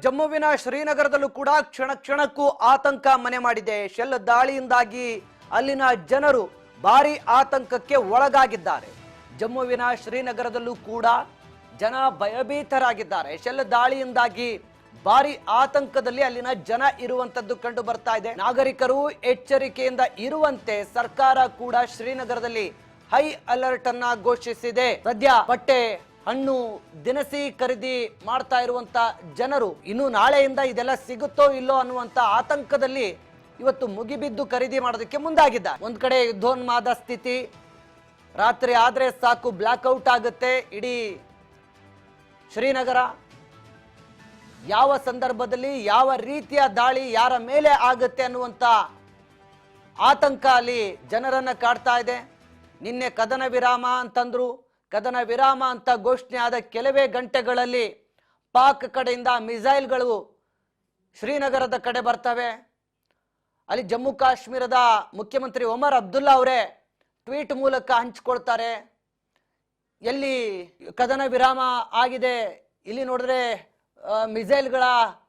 ಜಮ್ಮುವಿನ ಶ್ರೀನಗರದಲ್ಲೂ ಕೂಡ ಕ್ಷಣ ಕ್ಷಣಕ್ಕೂ ಆತಂಕ ಮನೆ ಮಾಡಿದೆ. ಶೆಲ್ ದಾಳಿಯಿಂದಾಗಿ ಅಲ್ಲಿನ ಜನರು ಭಾರಿ ಆತಂಕಕ್ಕೆ ಒಳಗಾಗಿದ್ದಾರೆ. ಜಮ್ಮುವಿನ ಶ್ರೀನಗರದಲ್ಲೂ ಕೂಡ ಜನ ಭಯಭೀತರಾಗಿದ್ದಾರೆ. ಶೆಲ್ ದಾಳಿಯಿಂದಾಗಿ ಭಾರಿ ಆತಂಕದಲ್ಲಿ ಅಲ್ಲಿನ ಜನ ಇರುವಂತದ್ದು ಕಂಡು ಬರ್ತಾ ಇದೆ. ನಾಗರಿಕರು ಎಚ್ಚರಿಕೆಯಿಂದ ಇರುವಂತೆ ಸರ್ಕಾರ ಕೂಡ ಶ್ರೀನಗರದಲ್ಲಿ ಹೈ ಅಲರ್ಟ್ ಅನ್ನ ಘೋಷಿಸಿದೆ. ಸದ್ಯ ಬಟ್ಟೆ, ಹಣ್ಣು, ದಿನಸಿ ಖರೀದಿ ಮಾಡ್ತಾ ಇರುವಂತ ಜನರು ಇನ್ನು ನಾಳೆಯಿಂದ ಇದೆಲ್ಲ ಸಿಗುತ್ತೋ ಇಲ್ಲೋ ಅನ್ನುವಂತ ಆತಂಕದಲ್ಲಿ ಇವತ್ತು ಮುಗಿಬಿದ್ದು ಖರೀದಿ ಮಾಡೋದಕ್ಕೆ ಮುಂದಾಗಿದ್ದಾರೆ. ಒಂದ್ ಕಡೆ ಯುದ್ಧೋನ್ಮಾದ ಸ್ಥಿತಿ, ರಾತ್ರಿ ಆದ್ರೆ ಸಾಕು ಬ್ಲಾಕ್ಔಟ್ ಆಗುತ್ತೆ ಇಡೀ ಶ್ರೀನಗರ. ಯಾವ ಸಂದರ್ಭದಲ್ಲಿ ಯಾವ ರೀತಿಯ ದಾಳಿ ಯಾರ ಮೇಲೆ ಆಗುತ್ತೆ ಅನ್ನುವಂತ ಆತಂಕ ಅಲ್ಲಿ ಜನರನ್ನ ಕಾಡ್ತಾ ಇದೆ. ನಿನ್ನೆ ಕದನ ವಿರಾಮ ಅಂತಂದ್ರು. ಕದನ ವಿರಾಮ ಅಂತ ಘೋಷಣೆ ಆದ ಕೆಲವೇ ಗಂಟೆಗಳಲ್ಲಿ ಪಾಕ್ ಕಡೆಯಿಂದ ಮಿಸೈಲ್ಗಳು ಶ್ರೀನಗರದ ಕಡೆ ಬರ್ತವೆ. ಅಲ್ಲಿ ಜಮ್ಮು ಕಾಶ್ಮೀರದ ಮುಖ್ಯಮಂತ್ರಿ ಒಮರ್ ಅಬ್ದುಲ್ಲಾ ಅವರೇ ಟ್ವೀಟ್ ಮೂಲಕ ಹಂಚಿಕೊಳ್ತಾರೆ, ಎಲ್ಲಿ ಕದನ ವಿರಾಮ ಆಗಿದೆ, ಇಲ್ಲಿ ನೋಡಿದ್ರೆ ಮಿಸೈಲ್ಗಳ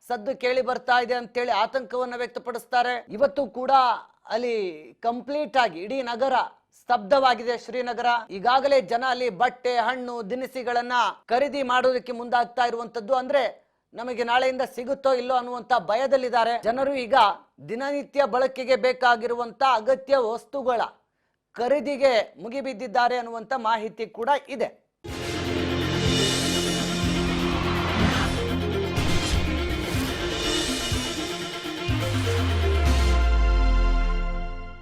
ಸದ್ದು ಕೇಳಿ ಬರ್ತಾ ಇದೆ ಅಂತೇಳಿ ಆತಂಕವನ್ನು ವ್ಯಕ್ತಪಡಿಸ್ತಾರೆ. ಇವತ್ತು ಕೂಡ ಅಲ್ಲಿ ಕಂಪ್ಲೀಟ್ ಆಗಿ ಇಡೀ ನಗರ ಸ್ತಬ್ಧವಾಗಿದೆ ಶ್ರೀನಗರ. ಈಗಾಗಲೇ ಜನ ಅಲ್ಲಿ ಬಟ್ಟೆ, ಹಣ್ಣು, ದಿನಸಿಗಳನ್ನ ಖರೀದಿ ಮಾಡೋದಕ್ಕೆ ಮುಂದಾಗ್ತಾ ಇರುವಂತದ್ದು. ಅಂದ್ರೆ ನಮಗೆ ನಾಳೆಯಿಂದ ಸಿಗುತ್ತೋ ಇಲ್ಲೋ ಅನ್ನುವಂತ ಭಯದಲ್ಲಿದ್ದಾರೆ ಜನರು. ಈಗ ದಿನನಿತ್ಯ ಬಳಕೆಗೆ ಬೇಕಾಗಿರುವಂತ ಅಗತ್ಯ ವಸ್ತುಗಳ ಖರೀದಿಗೆ ಮುಗಿಬಿದ್ದಿದ್ದಾರೆ ಅನ್ನುವಂತ ಮಾಹಿತಿ ಕೂಡ ಇದೆ.